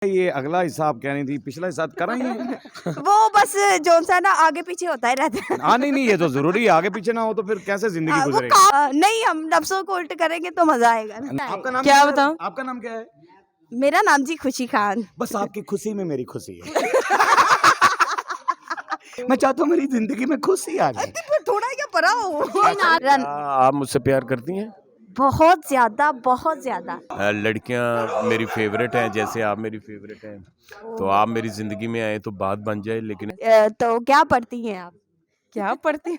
ये अगला हिस्सा आप कह रही थी, पिछला हिस्सा कर रही हैं। वो बस जोन सा ना आगे पीछे होता ही रहता है। हाँ नहीं ये तो जरूरी है, आगे पीछे ना हो तो फिर कैसे जिंदगी वो गुजरेगी। नहीं, हम लफ्जों को उल्ट करेंगे तो मजा आएगा ना। आपका नाम क्या बताऊं? आपका नाम क्या है? मेरा नाम जी खुशी खान। बस आपकी खुशी में मेरी खुशी है। मैं चाहता हूँ मेरी जिंदगी में खुशी आ जाए। थोड़ा क्या परा हो। क्या आप मुझसे प्यार करती हैं? बहुत ज्यादा, बहुत ज्यादा। लड़कियां मेरी फेवरेट हैं, जैसे आप मेरी फेवरेट हैं, तो आप मेरी जिंदगी में आए तो बात बन जाए। लेकिन तो क्या पढ़ती हैं आप? क्या पढ़ती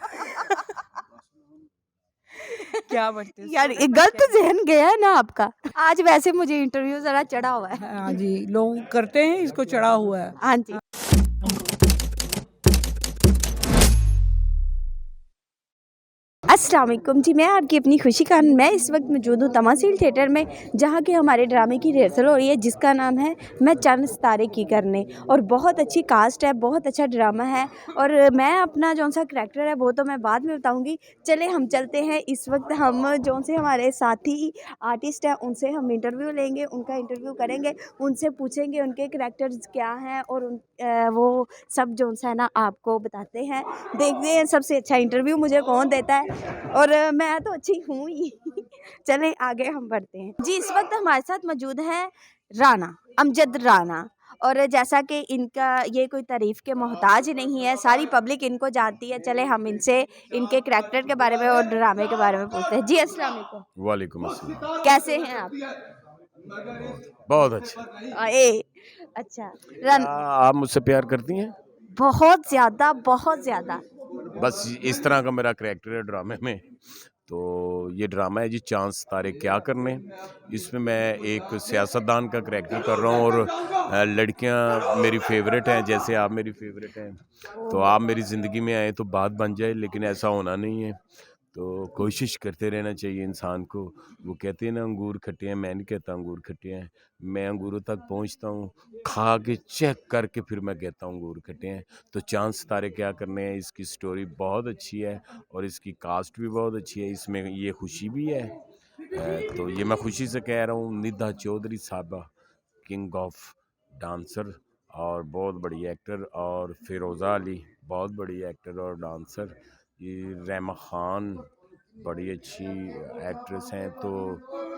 क्या पढ़ती हूँ? यार ये गलत जहन गया है ना आपका। आज वैसे मुझे इंटरव्यू जरा चढ़ा हुआ है। हाँ जी, लोग करते हैं, इसको चढ़ा हुआ है। हाँ जी। अस्सलाम वालेकुम जी, मैं आपकी अपनी खुशी खान। मैं इस वक्त मौजूद हूँ तमासील थिएटर में, जहाँ के हमारे ड्रामे की रिहर्सल हो रही है, जिसका नाम है मैं चंद सितारे की करने। और बहुत अच्छी कास्ट है, बहुत अच्छा ड्रामा है। और मैं अपना जौन सा करैक्टर है वो तो मैं बाद में बताऊँगी। चले हम चलते हैं। इस वक्त हम जौन से हमारे साथी आर्टिस्ट हैं उनसे हम इंटरव्यू लेंगे, उनका इंटरव्यू करेंगे, उनसे पूछेंगे उनके करैक्टर्स क्या हैं और वो सब जौन सा है ना आपको बताते हैं। देखते हैं सबसे अच्छा इंटरव्यू मुझे कौन देता है, और मैं तो अच्छी हूँ ही। चलें आगे हम बढ़ते हैं जी। इस वक्त हमारे साथ मौजूद है राना, अमजद राना। और जैसा कि इनका ये कोई तारीफ़ के मोहताज नहीं है, सारी पब्लिक इनको जानती है। चले हम इनसे इनके करैक्टर के बारे में और ड्रामे के बारे में पूछते हैं जी। अस्सलाम वालेकुम। वालेकुम अस्सलाम। कैसे हैं आप? बहुत अच्छा। अच्छा। क्या आप मुझसे प्यार करती हैं? बहुत ज़्यादा, बहुत ज़्यादा। बस इस तरह का मेरा करैक्टर है ड्रामे में। तो ये ड्रामा है जी चांद सितारे क्या करने। इसमें मैं एक सियासतदान का करैक्टर कर रहा हूँ और लड़कियां मेरी फेवरेट हैं, जैसे आप मेरी फेवरेट हैं, तो आप मेरी ज़िंदगी में आए तो बात बन जाए। लेकिन ऐसा होना नहीं है, तो कोशिश करते रहना चाहिए इंसान को। वो कहते हैं ना अंगूर खट्टे हैं, मैं नहीं कहता अंगूर खट्टे हैं। मैं अंगूरों तक पहुंचता हूँ, खा के चेक करके फिर मैं कहता हूँ अंगूर खट्टे हैं। तो चांद सितारे क्या करने हैं, इसकी स्टोरी बहुत अच्छी है और इसकी कास्ट भी बहुत अच्छी है। इसमें ये खुशी भी है। तो ये मैं खुशी से कह रहा हूँ। निधा चौधरी साहबा किंग ऑफ डांसर और बहुत बड़ी एक्टर, और फिरोज़ा अली बहुत बड़ी एक्टर और डांसर। ये रहमा खान बड़ी अच्छी एक्ट्रेस हैं। तो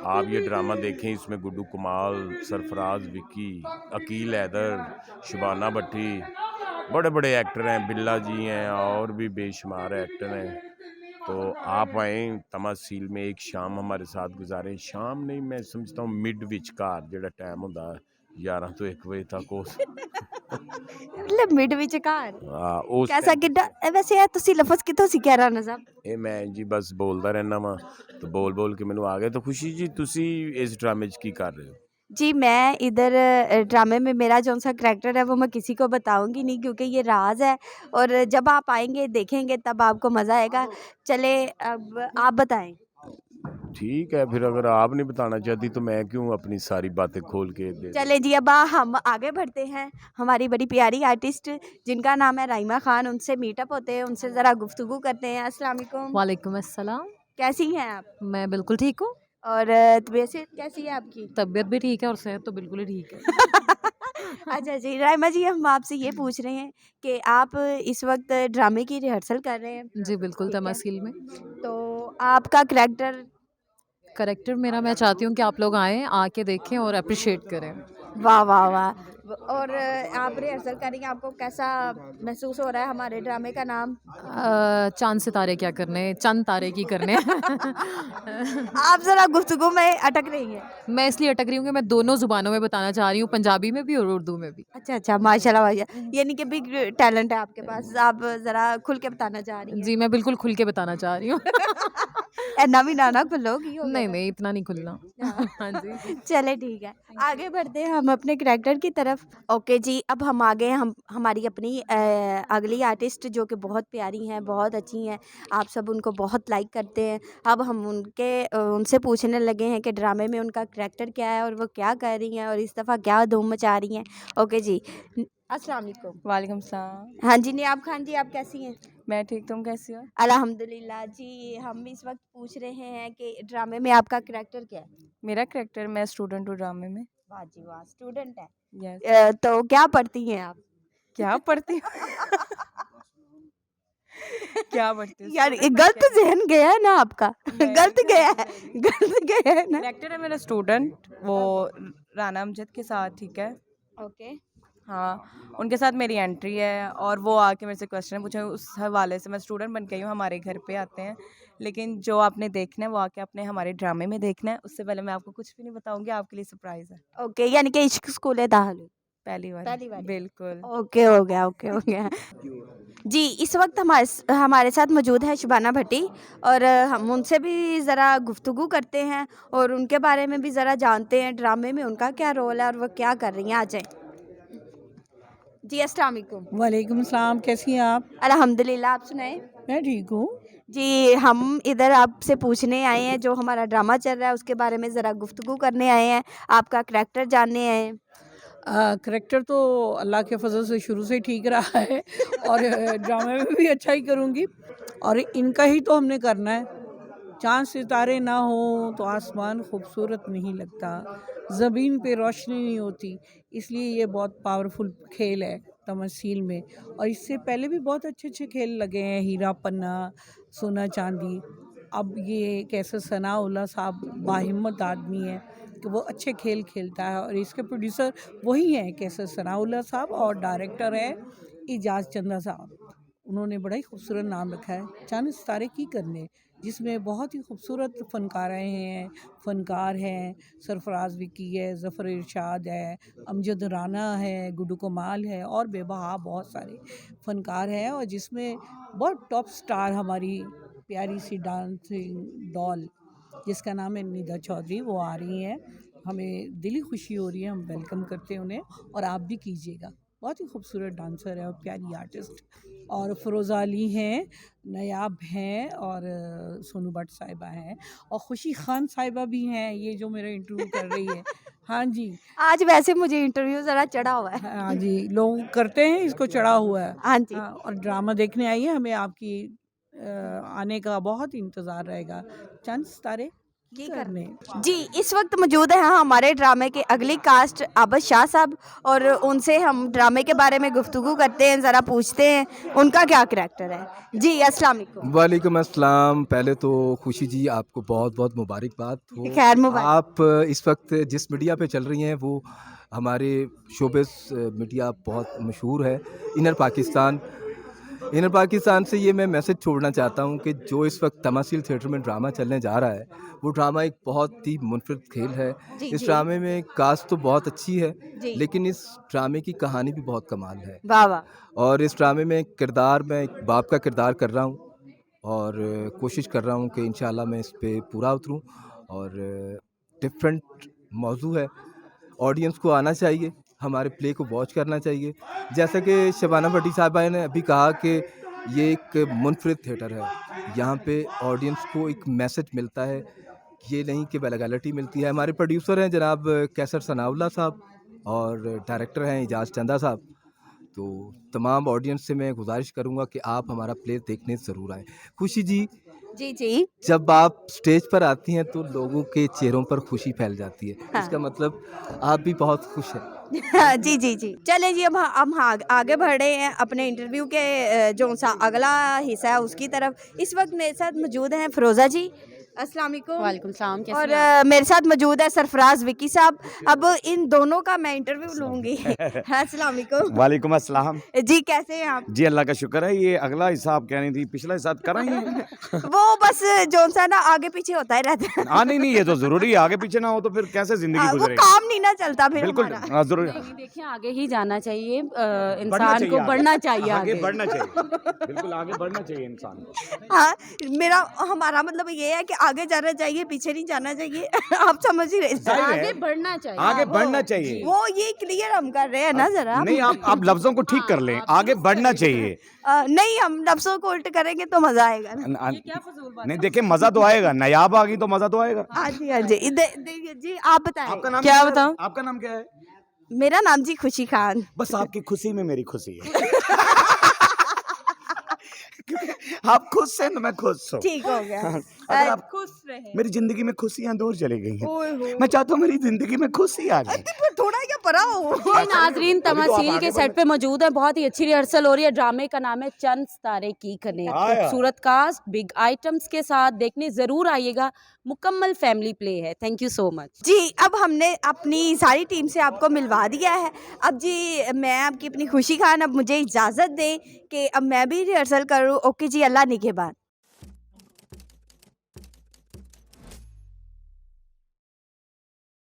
आप ये ड्रामा देखें, इसमें गुड्डू कमाल, सरफराज विकी, अकील हैदर, शुबाना भट्टी, बड़े बड़े एक्टर हैं, बिल्ला जी हैं और भी बेशुमार एक्टर हैं। तो आप आएँ तमासील में एक शाम हमारे साथ गुजारें। शाम नहीं, मैं समझता हूँ मिड विचकार ਜਿਹੜਾ टाइम ਹੁੰਦਾ 11 ਤੋਂ 1 ਵਜੇ ਤੱਕ ਉਸ मतलब मिड विचकार ਉਸ कैसा किड्डा वैसे यार तुसी लफज कितों सीखिया राना साहब? ਇਹ ਮੈਂ ਜੀ ਬਸ ਬੋਲਦਾ ਰਹਿਣਾ ਵਾਂ, तो बोल के मैनू आ गया। तो खुशी जी तुसी इस ड्रामे 'ਚ ਕੀ कर रहे हो? जी मैं इधर ड्रामे में मेरा जौन सा करैक्टर है वो मैं किसी को बताऊंगी नहीं, क्योंकि ये राज है। और जब आप आएंगे देखेंगे तब आपको मज़ा आएगा। चले अब आप बताएं। ठीक है, फिर अगर आप नहीं बताना चाहती तो मैं क्यों अपनी सारी बातें खोल के दे दूं? चले जी अब हम आगे बढ़ते हैं। हमारी बड़ी प्यारी आर्टिस्ट जिनका नाम है राइमा खान, उनसे मीटअप होते हैं, उनसे ज़रा गुफ्तगू करते हैं। अस्सलाम वालेकुम। वालेकुम अस्सलाम। कैसी हैं आप? मैं बिल्कुल ठीक हूँ। और तबीयत कैसी है आपकी? तबीयत भी ठीक है और सेहत तो बिल्कुल ही ठीक है। अच्छा जी राइमा जी, हम आपसे ये पूछ रहे हैं कि आप इस वक्त ड्रामे की रिहर्सल कर रहे हैं। जी बिल्कुल, ठीक है। तमासील में तो आपका करेक्टर मेरा, मैं चाहती हूँ कि आप लोग आएँ, आके देखें और अप्रिशिएट करें। वाह वाह वाह। और आप रिहर्सल करेंगे, आपको कैसा महसूस हो रहा है? हमारे ड्रामे का नाम चांद सितारे क्या करने, चंद तारे की करने। आप जरा गुफ्तगू में अटक रही हैं। मैं इसलिए अटक रही हूँ कि मैं दोनों ज़ुबानों में बताना चाह रही हूँ, पंजाबी में भी और उर्दू में भी। अच्छा अच्छा, माशाल्लाह माशाल्लाह, यानी कि बिग टैलेंट है आपके पास। आप जरा खुल के बताना चाह रही हैं। जी मैं बिल्कुल खुल के बताना चाह रही हूँ। ऐना भी ना खुलोगी हो नहीं गया। नहीं, इतना नहीं खुलना। हाँ जी। चले ठीक है, आगे बढ़ते हैं हम अपने करैक्टर की तरफ। ओके जी, अब हम आगे हम हमारी अपनी अगली आर्टिस्ट जो कि बहुत प्यारी हैं, बहुत अच्छी हैं, आप सब उनको बहुत लाइक करते हैं। अब हम उनसे पूछने लगे हैं कि ड्रामे में उनका करैक्टर क्या है और वो क्या कर रही हैं और इस दफ़ा क्या धूम मचा रही हैं। ओके जी, अस्सलाम वालेकुम। वालेकुम सलाम। हाँ जी, नियाब खान जी, आप कैसी हैं? मैं ठीक, तुम कैसी हो? अल्हम्दुलिल्लाह जी। हम इस वक्त पूछ रहे हैं कि ड्रामे में आपका करैक्टर क्या है? मेरा करैक्टर, मैं स्टूडेंट हूँ ड्रामे में। वाह जी वाह, स्टूडेंट है। यस। तो क्या पढ़ती हैं आप? क्या पढ़ती हो? क्या पढ़ती हो? यार ये गलत जहन गया है ना आपका। गलत गया है, नहीं। गलत गया है ना। करेक्टर है मेरा स्टूडेंट, वो राना अमजद के साथ, ठीक है। ओके। हाँ, उनके साथ मेरी एंट्री है और वो आके मेरे से क्वेश्चन पूछे, उस हवाले से मैं स्टूडेंट बन के आई हूँ। हमारे घर पे आते हैं, लेकिन जो आपने देखना है वो आके अपने हमारे ड्रामे में देखना है। उससे पहले मैं आपको कुछ भी नहीं बताऊंगी, आपके लिए सरप्राइज है। ओके, यानी कि इश्क स्कूल है दाहलू। पहली बार। पहली बारी। बिल्कुल। ओके हो गया, ओके हो गया। जी, इस वक्त हमारे साथ मौजूद है शुबाना भट्टी और हम उनसे भी ज़रा गुफ्तगू करते हैं और उनके बारे में भी ज़रा जानते हैं, ड्रामे में उनका क्या रोल है और वो क्या कर रही हैं। आ जाएं जी। अस्सलाम वालेकुम। वालेकुम सलाम, कैसी हैं आप? अल्हम्दुलिल्लाह, आप सुनाएं। मैं ठीक हूँ। जी, हम इधर आपसे पूछने आए हैं, जो हमारा ड्रामा चल रहा है उसके बारे में ज़रा गुफ्तगू करने आए हैं, आपका करैक्टर जानने आए हैं। करैक्टर तो अल्लाह के फजल से शुरू से ही ठीक रहा है और ड्रामे में भी अच्छा ही करूँगी और इनका ही तो हमने करना है। चाँद सितारे ना हो तो आसमान खूबसूरत नहीं लगता, ज़मीन पे रोशनी नहीं होती, इसलिए ये बहुत पावरफुल खेल है तमसील में। और इससे पहले भी बहुत अच्छे खेल लगे हैं, हीरा पन्ना, सोना चांदी। अब ये कैसे सनाउल्लाह साहब बाहिम्मत आदमी है कि वो अच्छे खेल खेलता है और इसके प्रोड्यूसर वही हैं कैसे सनाउल्लाह साहब और डायरेक्टर है इजाज़ चंदा साहब। उन्होंने बड़ा ही खूबसूरत नाम रखा है चांद सितारे की करने, जिसमें बहुत ही खूबसूरत फ़नकार हैं। सरफराज विकी है, ज़फ़र इरशाद है, अमजद राना है, गुड्डू कमाल है और बेबहा बहुत सारे फ़नकार हैं। और जिसमें बहुत टॉप स्टार हमारी प्यारी सी डांसिंग डॉल जिसका नाम है निदा चौधरी, वो आ रही हैं। हमें दिली खुशी हो रही है, हम वेलकम करते हैं उन्हें और आप भी कीजिएगा। बहुत ही खूबसूरत डांसर है और प्यारी आर्टिस्ट। और फ़िरोज़ा अली हैं, नायाब हैं और सोनू भट्ट साहिबा हैं और खुशी खान साहिबा भी हैं, ये जो मेरा इंटरव्यू कर रही है। हाँ जी, आज वैसे मुझे इंटरव्यू ज़रा चढ़ा हुआ है। हाँ जी, लोग करते हैं, इसको चढ़ा हुआ है। हाँ जी। हाँ, और ड्रामा देखने आइए, हमें आपकी आने का बहुत इंतज़ार रहेगा। चंद सितारे की करने। जी, इस वक्त मौजूद है हमारे ड्रामे के अगली कास्ट आबद शाह साहब और उनसे हम ड्रामे के बारे में गुफ्तगू करते हैं, ज़रा पूछते हैं उनका क्या करैक्टर है। जी, अस्सलाम वालेकुम। वालेकुम अस्सलाम। पहले तो खुशी जी आपको बहुत बहुत मुबारकबाद हो। खैर मुबारक। आप इस वक्त जिस मीडिया पे चल रही हैं वो हमारे शोबिस मीडिया बहुत मशहूर है, इनर पाकिस्तान। इनर पाकिस्तान से ये मैं मैसेज छोड़ना चाहता हूँ कि जो इस वक्त तमासील थिएटर में ड्रामा चलने जा रहा है वो ड्रामा एक बहुत ही मुनफरिद खेल है। जी, इस जी। ड्रामे में कास्ट तो बहुत अच्छी है, जी। लेकिन इस ड्रामे की कहानी भी बहुत कमाल है। वाह वाह। और इस ड्रामे में किरदार मैं एक बाप का किरदार कर रहा हूँ और कोशिश कर रहा हूँ कि इंशाल्लाह मैं इस पे पूरा उतरूँ। और डिफरेंट मौजू है, ऑडियंस को आना चाहिए, हमारे प्ले को वॉच करना चाहिए। जैसा कि शबाना भट्टी साहिबा ने अभी कहा कि ये एक मुनफरिद थिएटर है, यहाँ पे ऑडियंस को एक मैसेज मिलता है, ये नहीं कि वल्गैरिटी मिलती है। हमारे प्रोड्यूसर हैं जनाब कैसर सनाउल्लाह साहब और डायरेक्टर हैं इजाज़ चंदा साहब। तो तमाम ऑडियंस से मैं गुजारिश करूँगा कि आप हमारा प्ले देखने ज़रूर आएँ। खुशी जी, जी जी। जब आप स्टेज पर आती हैं तो लोगों के चेहरों पर खुशी फैल जाती है, हाँ। इसका मतलब आप भी बहुत खुश हैं। जी जी जी। चले जी, अब हम आगे बढ़ रहे हैं अपने इंटरव्यू के जो सा अगला हिस्सा है उसकी तरफ। इस वक्त मेरे साथ मौजूद हैं फ़िरोज़ा जी। अस्सलाम वालेकुम। वालेकुम सलाम, कैसी और हैं आप? मेरे साथ मौजूद है सरफराज विकी साहब। अब इन दोनों का मैं इंटरव्यू लूँगी। अस्सलाम वालेकुम। वालेकुम अस्सलाम। जी, कैसे हैं आप? जी अल्लाह का शुक्र है। ये अगला हिस्सा आप कह रही थी, पिछला हिस्सा करा ही है। वो बस जो सा ना आगे पीछे होता ही रहता है। हाँ नहीं नहीं, ये तो जरूरी है, आगे पीछे ना हो तो फिर कैसे जिंदगी वो गुजरेगी। काम नहीं ना चलता फिर बिल्कुल हमारा। हाँ, जरूरी। नहीं, देखिए आगे ही जाना चाहिए, बढ़ना इंसान चाहिए को आगे। बढ़ना चाहिए आगे आगे। बढ़ना चाहिए, बिल्कुल आगे बढ़ना चाहिए इंसान को। हाँ, हमारा मतलब ये है कि आगे जाना चाहिए, पीछे नहीं जाना चाहिए। आप समझ ही रहे जाहिर है। आगे बढ़ना चाहिए। आगे बढ़ना चाहिए। वो ये क्लियर हम कर रहे हैं ना जरा। नहीं, आप लफ्जों को ठीक कर लें, आगे बढ़ना चाहिए। नहीं, हम लफ्जों को उल्ट करेंगे तो मजा आएगा ना। नहीं देखिए, मजा तो आएगा, नायाब आ गई तो मजा तो आएगा। हाँ जी हाँ जी। जी आप बताएं। आपका नाम क्या है? बताऊं? आपका नाम क्या है? मेरा नाम जी खुशी खान। बस आपकी खुशी में मेरी खुशी है। आप खुश हैं तो मैं खुश हूँ। ठीक हो गया। अगर आप खुश रहे। मेरी जिंदगी में खुशियां दूर चली गई हैं। ओए हो। मैं चाहता हूँ मेरी जिंदगी में खुशी आ जाए। थोड़ा क्या परा हो। ये नाजरीन अभी तो आप तमासील आगे के सेट पे मौजूद है। बहुत ही अच्छी रिहर्सल हो रही है। ड्रामे का नाम है चंद सितारे की कने। हाँ यार। खूबसूरत कास्ट, बिग आइटम्स के साथ देखने जरूर आइएगा। मुकम्मल फैमिली प्ले है। थैंक यू सो मच जी। अब हमने अपनी सारी टीम से आपको मिलवा दिया है। अब जी मैं आपकी अपनी खुशी खान, अब मुझे इजाज़त दें कि अब मैं भी रिहर्सल करूँ। ओके जी, अल्लाह निगहबान।